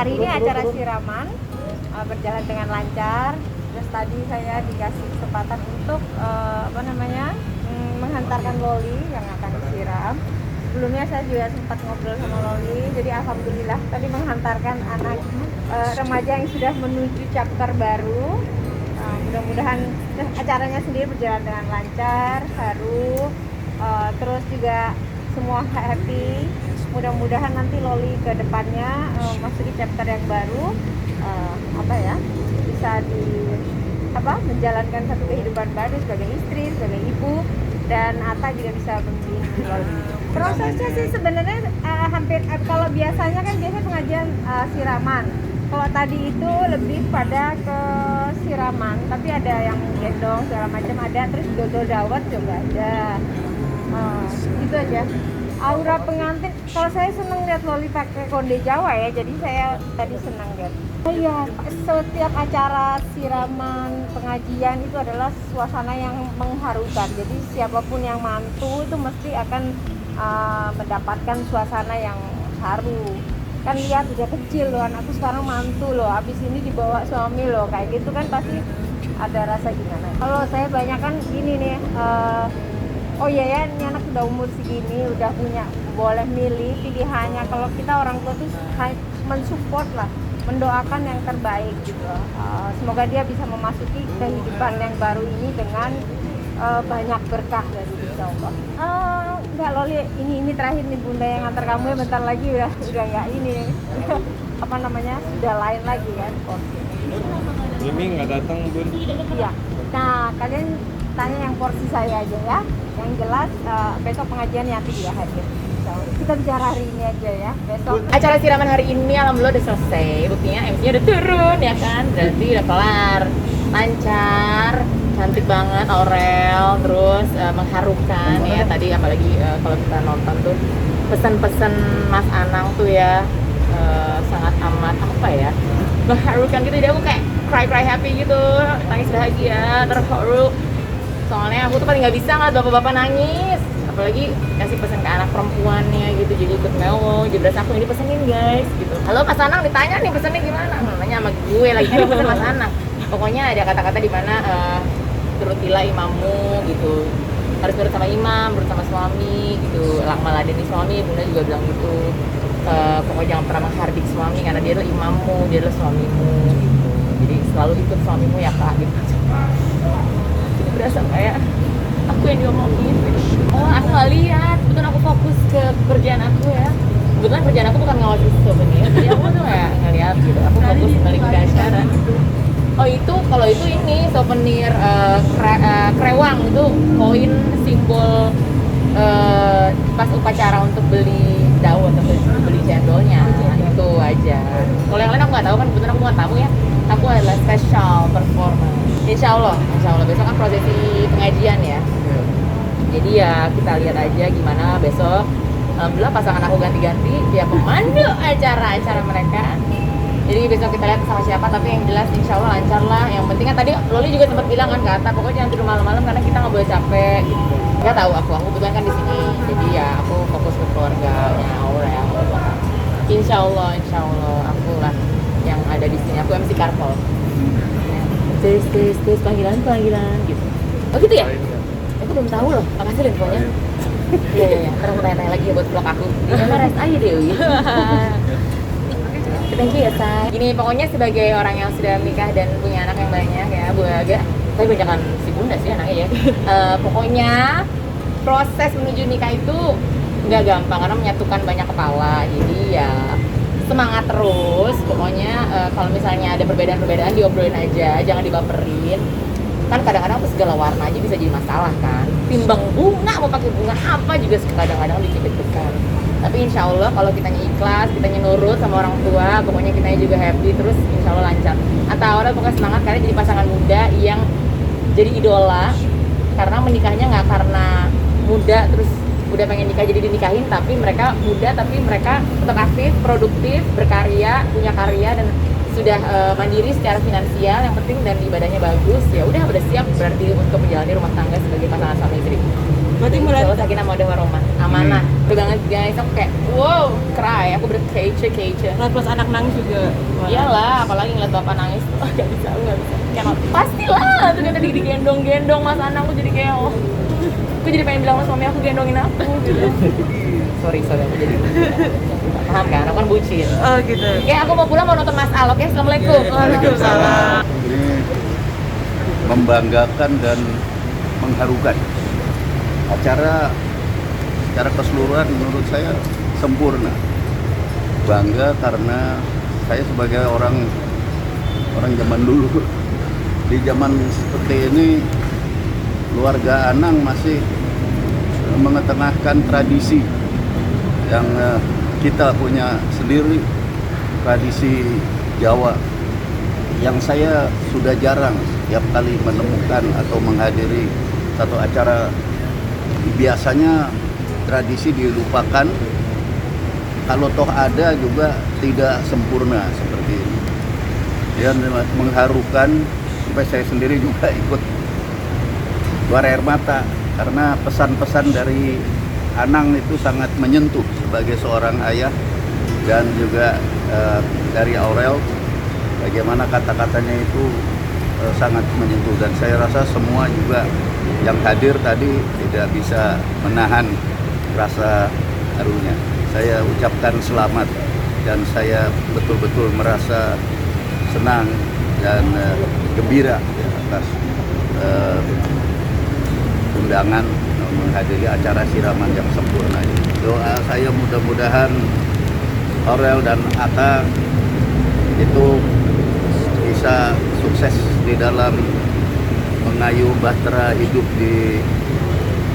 hari ini acara siraman berjalan dengan lancar. Terus tadi saya dikasih kesempatan untuk menghantarkan Loli yang akan disiram. Sebelumnya saya juga sempat ngobrol sama Loli, jadi alhamdulillah tadi menghantarkan anak remaja yang sudah menuju chapter baru. Mudah-mudahan acaranya sendiri berjalan dengan lancar, haru, terus juga semua happy. Mudah-mudahan nanti Loli ke depannya masuk di chapter yang baru, bisa menjalankan satu kehidupan baru sebagai istri, sebagai ibu, dan Atta juga bisa membimbing Loli. Prosesnya sih sebenarnya hampir kalau biasanya kan pengajian siraman. Kalau tadi itu lebih pada ke siraman, tapi ada yang gendong segala macam ada, terus dodol dawet juga ada. Gitu aja. Aura pengantin, kalau saya seneng lihat Loli pakai konde Jawa ya, jadi saya tadi senang lihat. Iya, setiap acara siraman pengajian itu adalah suasana yang mengharukan. Jadi siapapun yang mantu itu mesti akan mendapatkan suasana yang haru. Kan lihat udah kecil loh, anakku sekarang mantu loh, habis ini dibawa suami loh, kayak gitu kan pasti ada rasa gimana. Kalau saya banyak kan gini nih, oh iya ya, ini anak sudah umur segini, udah punya, boleh milih pilihannya. Kalau kita orang tua tuh mensupport lah, mendoakan yang terbaik gitu. Semoga dia bisa memasuki kehidupan yang baru ini dengan banyak berkah dari Allah. Enggak Loli, ini terakhir nih Bunda yang antar kamu ya, bentar lagi udah enggak ini. Sudah lain lagi kan. Ini nggak datang Bun. Iya. Nah, kalian tanya yang porsi saya aja ya. Yang jelas besok pengajian Yati juga hadir. Kita bicara hari ini aja ya. Besok acara siraman hari ini alhamdulillah udah selesai. Buktinya MC-nya udah turun ya kan. Berarti udah kelar. Lancar, cantik banget Aurel, terus mengharukan ya tadi, apalagi kalau kita nonton tuh pesan-pesan Mas Anang tuh ya sangat amat mengharukan gitu. Jadi aku kayak cry happy gitu, nangis bahagia, terharu. Soalnya aku tuh paling nggak bisa ngeliat bapak-bapak nangis, apalagi kasih pesan ke anak perempuannya gitu, jadi ikut melo. Jadi berasa aku ini pesenin guys gitu. Halo Mas Anang, ditanya nih pesannya gimana? Nanya sama gue lagi kan pesan Mas Anang. Pokoknya ada kata-kata di mana turutilah imammu gitu, harus nurut sama imam, nurut sama suami gitu, meladeni suami. Bunda juga bilang gitu, pokoknya jangan pernah menghardik suami karena dia adalah imammu, dia adalah suamimu gitu. Jadi selalu ikut suamimu ya kak gitu. Jadi berasa kayak aku yang diomongin gitu. Oh aku nggak lihat, betul aku fokus ke pekerjaan aku ya. Kebetulan kerjaan aku bukan ngawasin souvenir, jadi aku tuh kayak ngeliat gitu, aku fokus balik ke acara. Oh itu, kalau itu ini souvenir krewang, itu koin simbol pas upacara untuk beli daun atau beli cendolnya, itu aja. Kalau yang lain aku nggak tahu kan, kebetulan aku nggak tahu ya. Aku adalah special performance. Insya Allah besok kan prosesi pengajian ya. Jadi ya kita lihat aja gimana besok. Alhamdulillah pasangan aku ganti-ganti, dia pemandu acara mereka. Jadi besok kita lihat sama siapa, tapi yang jelas insya Allah lancar lah. Yang penting kan tadi Loli juga sempat bilang kan ke Atta, pokoknya jangan tidur malam-malam karena kita nggak boleh capek gitu. Nggak tahu aku kebetulan kan di sini, jadi ya aku fokus ke keluarganya Aurel. Insya Allah aku lah yang ada di sini. Aku MC Karpol. Tes panggilan gitu. Oh gitu ya? Aku belum tahu loh. Makasih loh infonya. Iya. Ntar aku tanya-tanya lagi ya buat vlog aku. Gimana rest aja deh. Thank you ya Say. Gini pokoknya sebagai orang yang sudah menikah dan punya anak yang banyak ya, Bu Aga. Tapi banyakan si Bunda sih anaknya ya. Pokoknya proses menuju nikah itu nggak gampang karena menyatukan banyak kepala. Jadi ya semangat terus. Pokoknya kalau misalnya ada perbedaan-perbedaan diobrolin aja, jangan dibaperin. Kan kadang-kadang tuh segala warna aja bisa jadi masalah kan. Timbang bunga, mau pakai bunga apa juga kadang-kadang dicipet-cipetkan. Tapi insya Allah kalau kitanya ikhlas, kitanya nurut sama orang tua, pokoknya kitanya juga happy, terus insya Allah lancar. Atau orang pokoknya semangat karena jadi pasangan muda yang jadi idola. Karena menikahnya nggak karena muda terus udah pengen nikah jadi dinikahin, tapi mereka muda tapi mereka tetap aktif, produktif, berkarya, punya karya dan sudah mandiri secara finansial yang penting, dan ibadahnya bagus. Ya udah siap berarti untuk menjalani rumah tangga sebagai pasangan suami istri. Berarti mulai Insya Allah sakinah mawaddah warahmah, amanah. Betul banget guys, aku kayak wow, cry, aku berkece. ngeliat pas anak nangis juga. Wah. Iyalah, apalagi ngeliat bapak nangis tuh gak bisa, aku gak bisa. Kayak pastilah, ternyata digendong-gendong mas anakku jadi kayak oh, aku jadi pengen bilang sama suami aku gendongin aku gitu. sorry aku jadi paham kan, aku kan bucin. Oh gitu. Oke, aku mau pulang mau nonton Mas Al, oke? Assalamualaikum. Waalaikumsalam. Ini membanggakan dan mengharukan. Acara secara keseluruhan menurut saya sempurna. Bangga karena saya sebagai orang zaman dulu, di zaman seperti ini keluarga Anang masih mengetengahkan tradisi yang kita punya sendiri, tradisi Jawa yang saya sudah jarang setiap kali menemukan atau menghadiri satu acara. Biasanya tradisi dilupakan, kalau toh ada juga tidak sempurna seperti ini. Dan mengharukan sampai saya sendiri juga ikut keluar air mata karena pesan-pesan dari Anang itu sangat menyentuh sebagai seorang ayah, dan juga dari Aurel bagaimana kata-katanya itu sangat menyentuh, dan saya rasa semua juga yang hadir tadi tidak bisa menahan rasa harunya. Saya ucapkan selamat dan saya betul-betul merasa senang dan gembira ya, atas undangan menghadiri acara siraman yang sempurna ini. Doa saya mudah-mudahan Aurel dan Atta itu bisa sukses di dalam mengayuh bahtera hidup di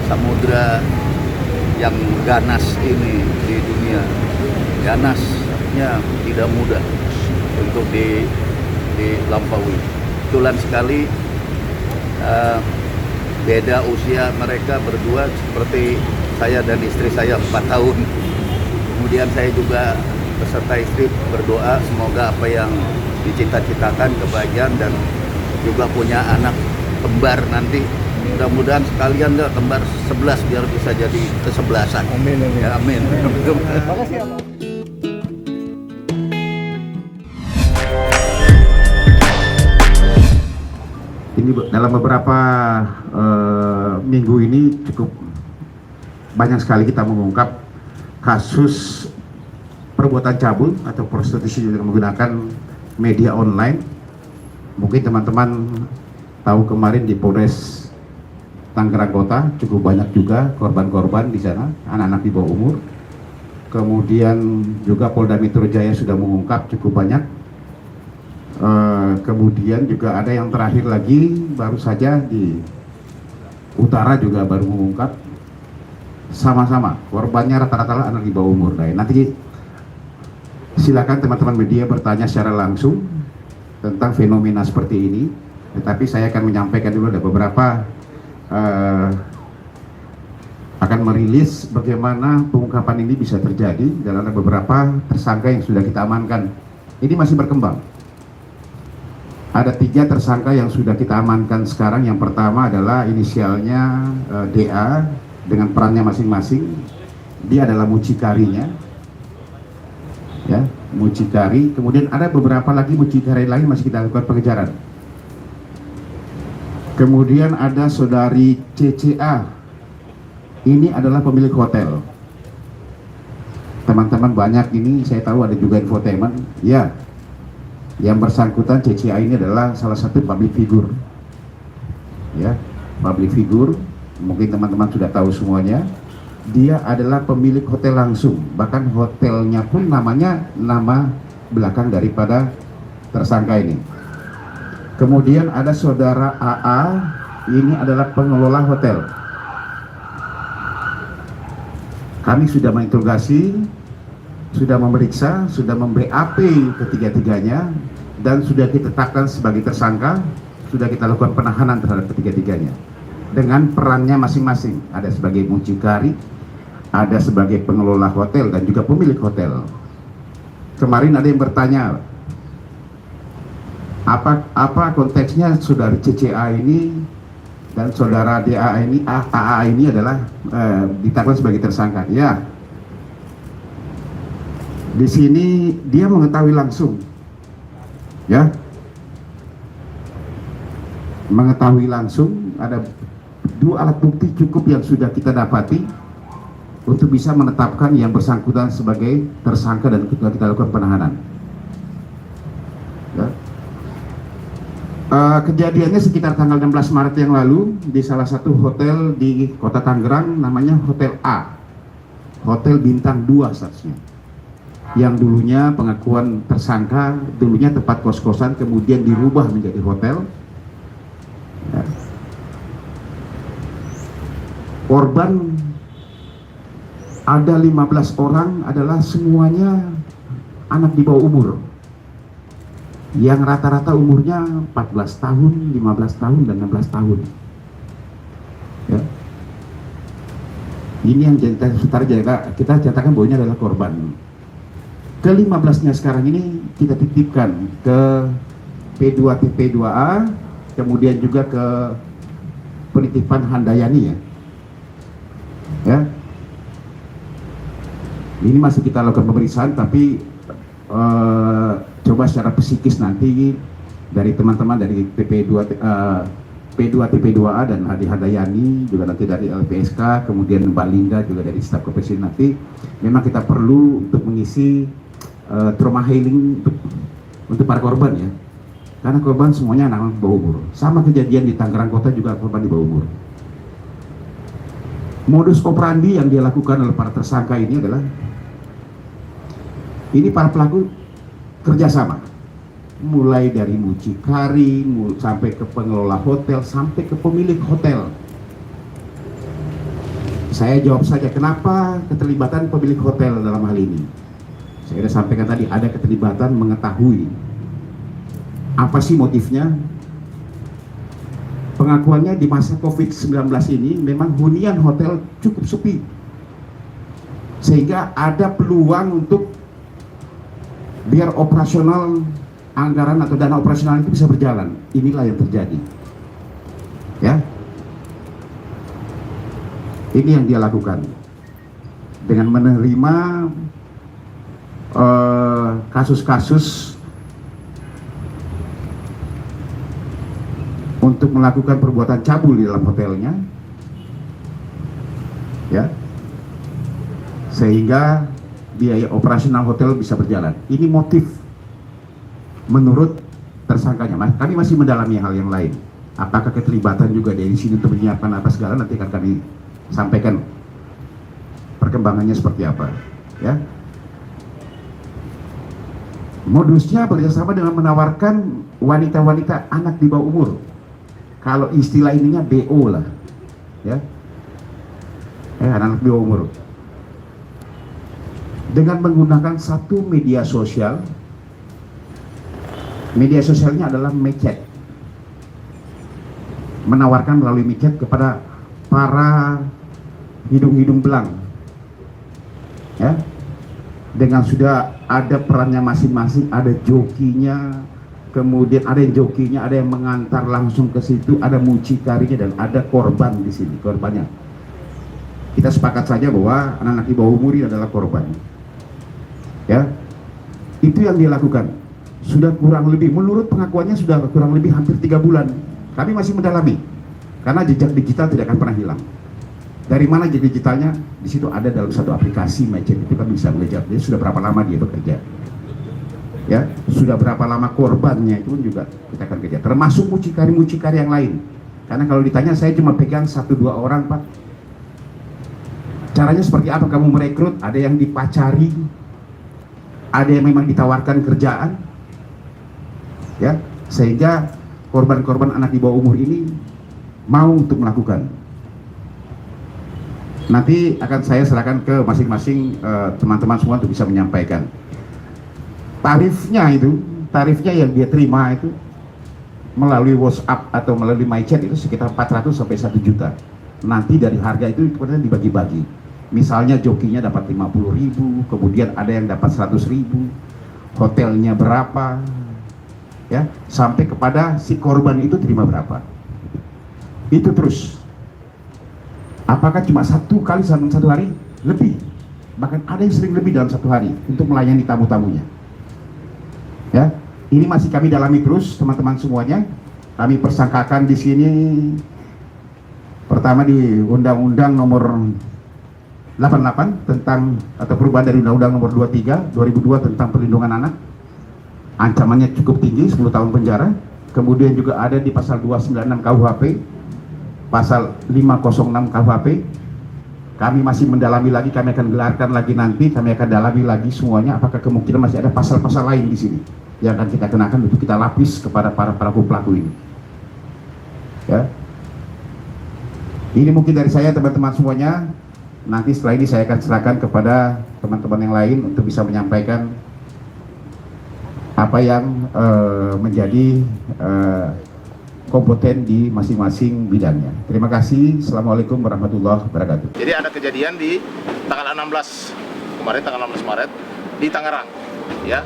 samudra yang ganas ini di dunia. Ganasnya tidak mudah untuk dilampaui. Kebetulan sekali beda usia mereka berdua, seperti saya dan istri saya 4 tahun. Kemudian saya juga beserta istri berdoa semoga apa yang dicita-citakan kebahagiaan, dan juga punya anak kembar nanti. Mudah-mudahan sekalian lah kembar 11 biar bisa jadi kesebelasan. Amin, amin. Ya, amin. Terima kasih ya, Pak. Ini dalam beberapa minggu ini cukup banyak sekali kita mengungkap kasus perbuatan cabul atau prostitusi dengan menggunakan media online. Mungkin teman-teman tahu kemarin di Polres Tangerang Kota cukup banyak juga korban-korban di sana, anak-anak di bawah umur. Kemudian juga Polda Metro Jaya sudah mengungkap cukup banyak. Kemudian juga ada yang terakhir lagi baru saja di utara juga baru mengungkap, sama-sama korbannya rata-rata anak di bawah umur. Nah, nanti silakan teman-teman media bertanya secara langsung tentang fenomena seperti ini. Tetapi saya akan menyampaikan dulu ada beberapa akan merilis bagaimana pengungkapan ini bisa terjadi, dan ada beberapa tersangka yang sudah kita amankan. Ini masih berkembang. Ada 3 tersangka yang sudah kita amankan sekarang. Yang pertama adalah inisialnya DA dengan perannya masing-masing. Dia adalah mucikarinya, ya, mucikari. Kemudian ada beberapa lagi mucikari lain masih kita lakukan pengejaran. Kemudian ada saudari CCA. Ini adalah pemilik hotel. Teman-teman banyak ini, saya tahu ada juga infotainment. Ya, yang bersangkutan CCA ini adalah salah satu public figure. Ya, public figure. Mungkin teman-teman sudah tahu semuanya. Dia adalah pemilik hotel langsung. Bahkan hotelnya pun namanya nama belakang daripada tersangka ini. Kemudian ada saudara AA, ini adalah pengelola hotel. Kami sudah menginterogasi, sudah memeriksa, sudah mem-BAP ketiga-tiganya, dan sudah ditetapkan sebagai tersangka. Sudah kita lakukan penahanan terhadap ketiga-tiganya dengan perannya masing-masing. Ada sebagai mucikari, ada sebagai pengelola hotel, dan juga pemilik hotel. Kemarin ada yang bertanya, apa konteksnya saudari CCA ini dan saudara AA ini adalah ditetapkan sebagai tersangka. Ya, di sini dia mengetahui langsung, ya, mengetahui langsung. Ada 2 alat bukti cukup yang sudah kita dapati untuk bisa menetapkan yang bersangkutan sebagai tersangka dan kita lakukan penahanan. Ya. Kejadiannya sekitar tanggal 16 Maret yang lalu di salah satu hotel di Kota Tangerang, namanya Hotel A, Hotel Bintang 2 statusnya, yang dulunya pengakuan tersangka, dulunya tempat kos-kosan, kemudian dirubah menjadi hotel. Ya. Korban ada 15 orang, adalah semuanya anak di bawah umur, yang rata-rata umurnya 14 tahun, 15 tahun, dan 16 tahun. Ya. Ini yang kita catatkan bahwa ini adalah korban. Ke-15-nya sekarang ini kita titipkan ke P2TP2A, kemudian juga ke penitipan Handayani, ya. Ya. Ini masih kita lakukan pemeriksaan, tapi coba secara psikis nanti dari teman-teman dari P2TP2A dan Hadi Handayani, juga nanti dari LPSK, kemudian Mbak Linda juga dari staf kepresidenan, nanti memang kita perlu untuk mengisi trauma healing untuk para korban, ya, karena korban semuanya anak-anak bawah umur. Sama kejadian di Tangerang Kota juga korban di bawah umur. Modus operandi yang dia lakukan oleh para tersangka ini adalah, ini para pelaku kerjasama, mulai dari mucikari, sampai ke pengelola hotel, sampai ke pemilik hotel. Saya jawab saja, kenapa keterlibatan pemilik hotel dalam hal ini? Saya sudah sampaikan tadi, ada keterlibatan mengetahui. Apa sih motifnya? Pengakuannya di masa COVID-19 ini memang hunian hotel cukup sepi, sehingga ada peluang untuk biar operasional, anggaran atau dana operasional itu bisa berjalan. Inilah yang terjadi, ya. Ini yang dia lakukan dengan menerima kasus-kasus untuk melakukan perbuatan cabul di dalam hotelnya, ya, sehingga biaya operasional hotel bisa berjalan. Ini motif menurut tersangkanya. Kami masih mendalami hal yang lain. Apakah keterlibatan juga dari sini untuk menyiapkan apa segala, nanti akan kami sampaikan perkembangannya seperti apa, ya. Modusnya bekerjasama dengan menawarkan wanita-wanita anak di bawah umur. Kalau istilah ininya BO lah, ya, anak di bawah umur. Dengan menggunakan satu media sosial. Media sosialnya adalah mechat, menawarkan melalui mechat kepada para hidung-hidung belang, ya, dengan sudah ada perannya masing-masing, ada jokinya, kemudian ada yang jokinya, ada yang mengantar langsung ke situ, ada mucikarinya, dan ada korban di sini, korbannya. Kita sepakat saja bahwa anak-anak di bawah umur ini adalah korban, ya. Itu yang dia lakukan. Sudah kurang lebih, menurut pengakuannya sudah kurang lebih hampir 3 bulan. Kami masih mendalami, karena jejak digital tidak akan pernah hilang. Dari mana jejak digitalnya? Di situ ada dalam satu aplikasi Mechat, itu kami bisa melihat. Jadi sudah berapa lama dia bekerja, ya, sudah berapa lama korbannya itu pun juga kita akan kerja. Termasuk mucikari-mucikari yang lain. Karena kalau ditanya, saya cuma pegang 1-2 orang, Pak. Caranya seperti apa kamu merekrut? Ada yang dipacari, ada yang memang ditawarkan kerjaan, ya, sehingga korban-korban anak di bawah umur ini mau untuk melakukan. Nanti akan saya serahkan ke masing-masing teman-teman semua untuk bisa menyampaikan tarifnya. Tarifnya yang dia terima itu melalui WhatsApp atau melalui MyChat itu sekitar 400 sampai 1 juta. Nanti dari harga itu kemudian dibagi-bagi. Misalnya jokinya dapat 50.000, kemudian ada yang dapat 100.000, hotelnya berapa, ya, sampai kepada si korban itu terima berapa. Itu terus. Apakah cuma 1 kali dalam 1 hari? Lebih. Bahkan ada yang sering lebih dalam 1 hari untuk melayani tamu-tamunya. Ya, ini masih kami dalami terus, teman-teman semuanya. Kami persangkakan di sini pertama di Undang-Undang Nomor 88 tentang atau perubahan dari Undang-Undang Nomor 23 2002 tentang perlindungan anak. Ancamannya cukup tinggi, 10 tahun penjara. Kemudian juga ada di pasal 296 KUHP, pasal 506 KUHP. Kami masih mendalami lagi, kami akan gelarkan lagi nanti, kami akan dalami lagi semuanya apakah kemungkinan masih ada pasal-pasal lain di sini yang akan kita kenakan untuk kita lapis kepada para pelaku ini. Ya. Ini mungkin dari saya teman-teman semuanya. Nanti setelah ini saya akan serahkan kepada teman-teman yang lain untuk bisa menyampaikan apa yang menjadi kompeten di masing-masing bidangnya. Terima kasih. Assalamualaikum warahmatullahi wabarakatuh. Jadi ada kejadian di tanggal 16 kemarin, tanggal 16 Maret di Tangerang, ya,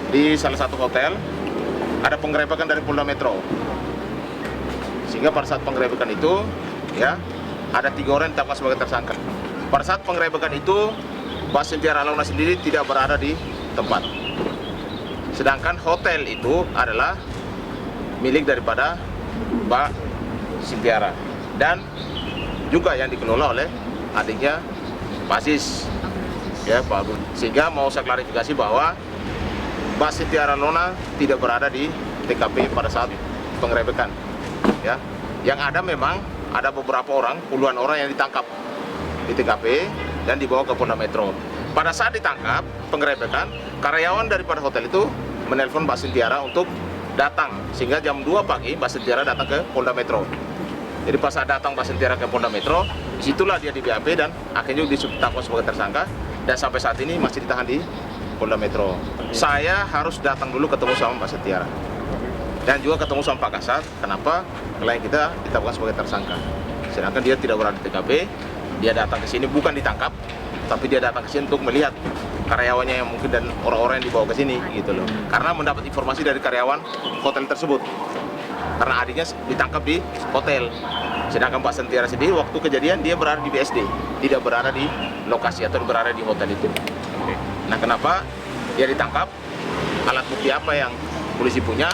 di salah satu hotel ada penggerebekan dari Polda Metro. Sehingga pada saat penggerebekan itu, ya, ada 3 orang yang ditetapkan sebagai tersangka. Pada saat penggerebekan itu, Mbak Cynthia Ralona sendiri tidak berada di tempat. Sedangkan hotel itu adalah milik daripada Mbak Cynthia dan juga yang dikelola oleh adiknya Pak Aziz, ya, Pak Abun. Sehingga mau saya klarifikasi bahwa Mbak Cynthia Ralona tidak berada di TKP pada saat penggerebekan, ya. Yang ada memang ada beberapa orang, puluhan orang yang ditangkap di TKP dan dibawa ke Polda Metro. Pada saat ditangkap penggerebekan, karyawan daripada hotel itu menelpon Mbak Cynthia untuk datang, sehingga jam 2 pagi Mbak Cynthia datang ke Polda Metro. Jadi pas saat datang Mbak Cynthia ke Polda Metro, disitulah dia di BAP dan akhirnya ditetapkan sebagai tersangka dan sampai saat ini masih ditahan di Polda Metro. Saya harus datang dulu ketemu sama Mbak Cynthia dan juga ketemu sama Pak Kasat. Kenapa klien kita ditetapkan sebagai tersangka? Sedangkan dia tidak berada di TKP, dia datang ke sini bukan ditangkap, tapi dia datang ke sini untuk melihat karyawannya yang mungkin dan orang-orang yang dibawa ke sini gitu loh. Karena mendapat informasi dari karyawan hotel tersebut. Karena adiknya ditangkap di hotel. Sedangkan Mbak Cynthia sendiri waktu kejadian dia berada di BSD, tidak berada di lokasi atau berada di hotel itu. Nah, kenapa dia ditangkap? Alat bukti apa yang polisi punya?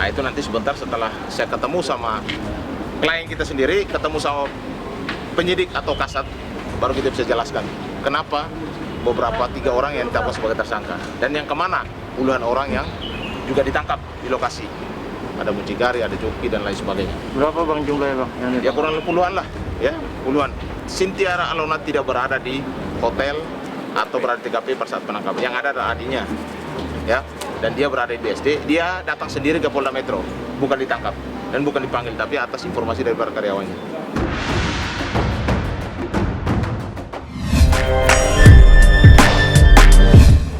Nah, itu nanti sebentar setelah saya ketemu sama klien kita sendiri, ketemu sama penyidik atau kasat, baru kita bisa jelaskan kenapa beberapa 3 orang yang ditetapkan sebagai tersangka dan yang kemana puluhan orang yang juga ditangkap di lokasi. Ada mucikari, ada joki dan lain sebagainya. Berapa bang jumlahnya bang? Ya kurang lebih puluhan lah, ya, puluhan. Cynthia Ralona tidak berada di hotel atau berada di TKP pada saat penangkapan. Yang ada adalah adiknya, ya, dan dia berada di BSD. Dia datang sendiri ke Polda Metro, bukan ditangkap dan bukan dipanggil, tapi atas informasi dari para karyawannya.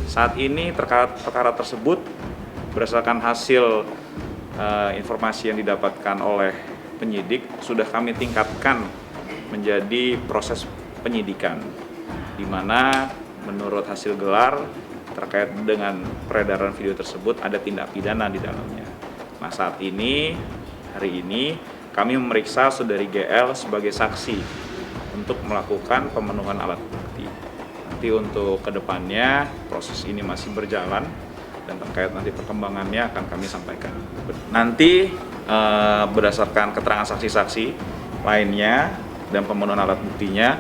Saat ini terkait perkara tersebut berdasarkan hasil informasi yang didapatkan oleh penyidik sudah kami tingkatkan menjadi proses penyidikan, di mana menurut hasil gelar terkait dengan peredaran video tersebut ada tindak pidana di dalamnya. Nah, saat ini hari ini kami memeriksa saudari GL sebagai saksi untuk melakukan pemenuhan alat bukti. Nanti untuk kedepannya proses ini masih berjalan dan terkait nanti perkembangannya akan kami sampaikan. Nanti berdasarkan keterangan saksi-saksi lainnya dan pemenuhan alat buktinya,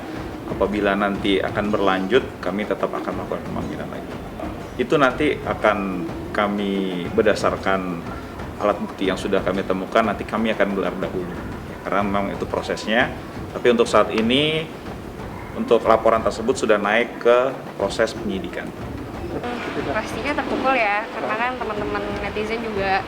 apabila nanti akan berlanjut, kami tetap akan melakukan pemanggilan lagi. Itu nanti akan kami berdasarkan alat bukti yang sudah kami temukan, nanti kami akan gelar dahulu, karena memang itu prosesnya. Tapi untuk saat ini, untuk laporan tersebut sudah naik ke proses penyidikan. Pastinya terpukul ya, karena kan teman-teman netizen juga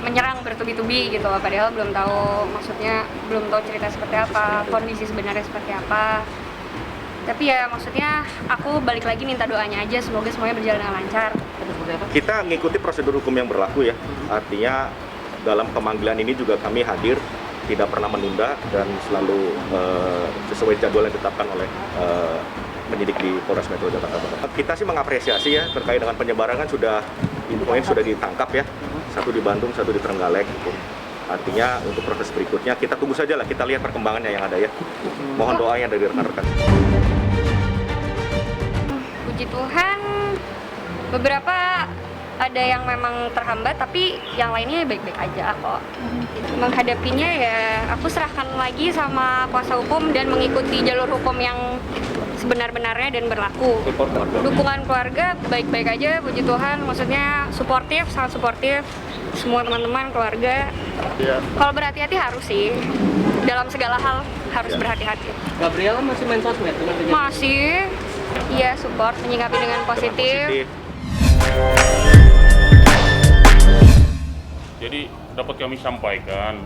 menyerang bertubi-tubi gitu, padahal belum tahu, maksudnya belum tahu cerita seperti apa, kondisi sebenarnya seperti apa. Tapi ya maksudnya aku balik lagi minta doanya aja, semoga semuanya berjalan dengan lancar. Kita mengikuti prosedur hukum yang berlaku ya, artinya dalam pemanggilan ini juga kami hadir, tidak pernah menunda dan selalu sesuai jadwal yang ditetapkan oleh penyidik di Polres Metro Jakarta Barat. Kita sih mengapresiasi ya terkait dengan penyebaran kan sudah ditangkap ya, satu di Bandung, satu di Trenggalek gitu. Artinya untuk proses berikutnya kita tunggu saja lah, kita lihat perkembangannya yang ada ya. Mohon doanya dari rekan-rekan. Puji Tuhan, beberapa ada yang memang terhambat, tapi yang lainnya baik-baik aja kok. Menghadapinya ya aku serahkan lagi sama kuasa hukum dan mengikuti jalur hukum yang sebenar-benarnya dan berlaku. Dukungan keluarga baik-baik aja, puji Tuhan. Maksudnya suportif, sangat suportif. Semua teman-teman, keluarga. Kalau berhati-hati harus sih. Dalam segala hal harus berhati-hati. Gabriela masih main sosmed? Masih, iya support, menyikapi dengan positif. Jadi dapat kami sampaikan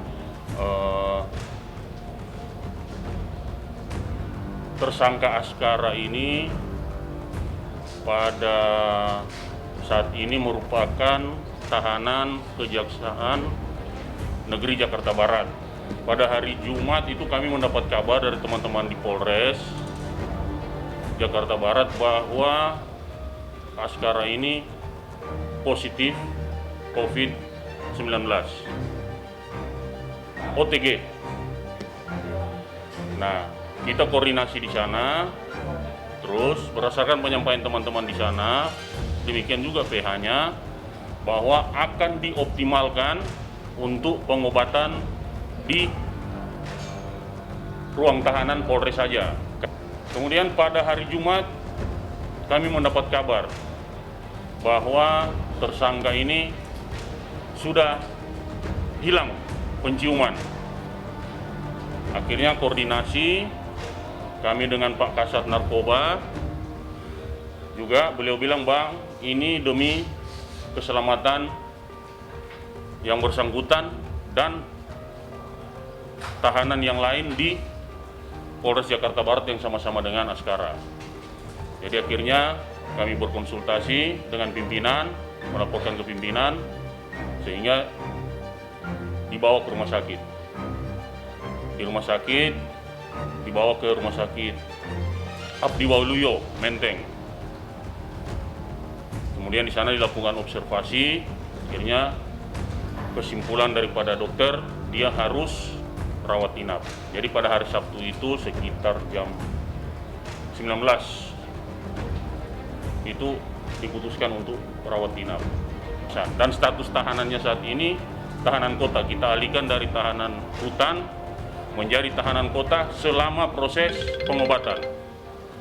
tersangka Askara ini pada saat ini merupakan tahanan Kejaksaan Negeri Jakarta Barat. Pada hari Jumat itu kami mendapat kabar dari teman-teman di Polres Jakarta Barat bahwa Askara ini positif COVID-19 OTG. Nah, kita koordinasi di sana, terus berdasarkan penyampaian teman-teman di sana, demikian juga PH-nya, bahwa akan dioptimalkan untuk pengobatan di ruang tahanan Polres saja. Kemudian pada hari Jumat kami mendapat kabar bahwa tersangka ini sudah hilang penciuman. Akhirnya koordinasi kami dengan Pak Kasat Narkoba, juga beliau bilang, Bang, ini demi keselamatan yang bersangkutan dan tahanan yang lain di Polres Jakarta Barat yang sama-sama dengan Askara. Jadi akhirnya kami berkonsultasi dengan pimpinan, melaporkan ke pimpinan, sehingga dibawa ke rumah sakit. Di rumah sakit, dibawa ke rumah sakit Abdi Waluyo, Menteng. Kemudian di sana dilakukan observasi, akhirnya kesimpulan daripada dokter, dia harus rawat inap. Jadi pada hari Sabtu itu sekitar jam 19 itu diputuskan untuk rawat inap. Dan status tahanannya saat ini tahanan kota, kita alihkan dari tahanan rutan menjadi tahanan kota selama proses pengobatan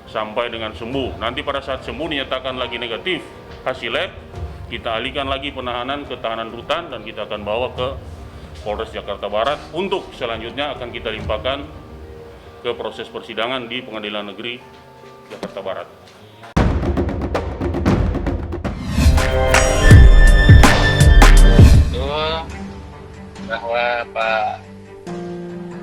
sampai dengan sembuh. Nanti pada saat sembuh dinyatakan lagi negatif hasil lab, kita alihkan lagi penahanan ke tahanan rutan dan kita akan bawa ke Polres Jakarta Barat untuk selanjutnya akan kita limpahkan ke proses persidangan di Pengadilan Negeri Jakarta Barat. Betul bahwa Pak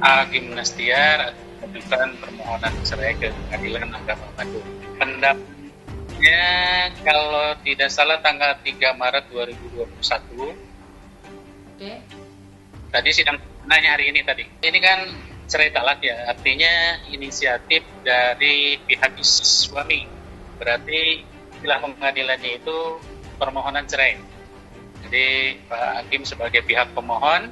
Agim Nastiar mengajukan permohonan cerai ke Pengadilan Agama Bandung. Pendapatnya kalau tidak salah tanggal 3 Maret 2021. Oke. Tadi sidang nanya hari ini tadi. Ini kan cerai talak ya, artinya inisiatif dari pihak suami. Berarti istilah pengadilannya itu permohonan cerai. Jadi Pak Hakim sebagai pihak pemohon,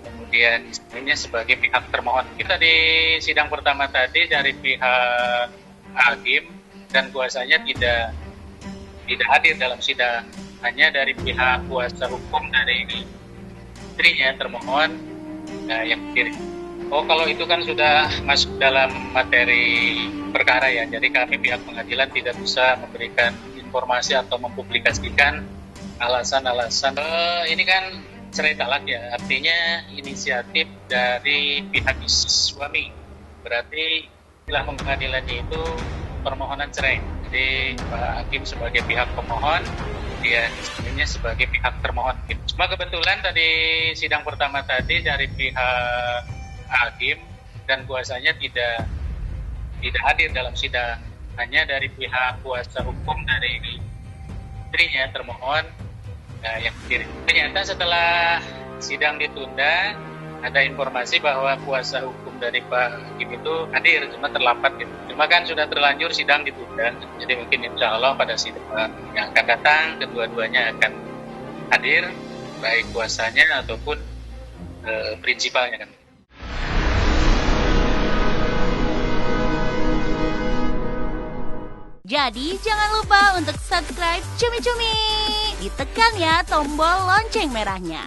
kemudian istrinya sebagai pihak termohon. Kita di sidang pertama tadi dari pihak Hakim dan kuasanya tidak hadir dalam sidang, hanya dari pihak kuasa hukum dari istrinya termohon yang hadir. Oh, kalau itu kan sudah masuk dalam materi perkara ya, jadi kami pihak pengadilan tidak bisa memberikan informasi atau mempublikasikan alasan-alasan. Ini kan cerai talak ya, artinya inisiatif dari pihak suami. Berarti istilah pengadilannya itu permohonan cerai. Jadi Pak Hakim sebagai pihak pemohon, dia istrinya sebagai pihak termohon. Cuma kebetulan tadi sidang pertama tadi dari pihak Hakim dan kuasanya tidak hadir dalam sidang, hanya dari pihak kuasa hukum dari istrinya termohon yang hadir. Ternyata setelah sidang ditunda, ada informasi bahwa kuasa hukum dari Pak Hakim itu hadir, cuma terlambat gitu. Cuma kan sudah terlanjur sidang ditunda, jadi mungkin insya Allah pada sidang yang akan datang kedua-duanya akan hadir, baik kuasanya ataupun prinsipalnya kan. Jadi jangan lupa untuk subscribe Cumi Cumi. Ditekan ya tombol lonceng merahnya.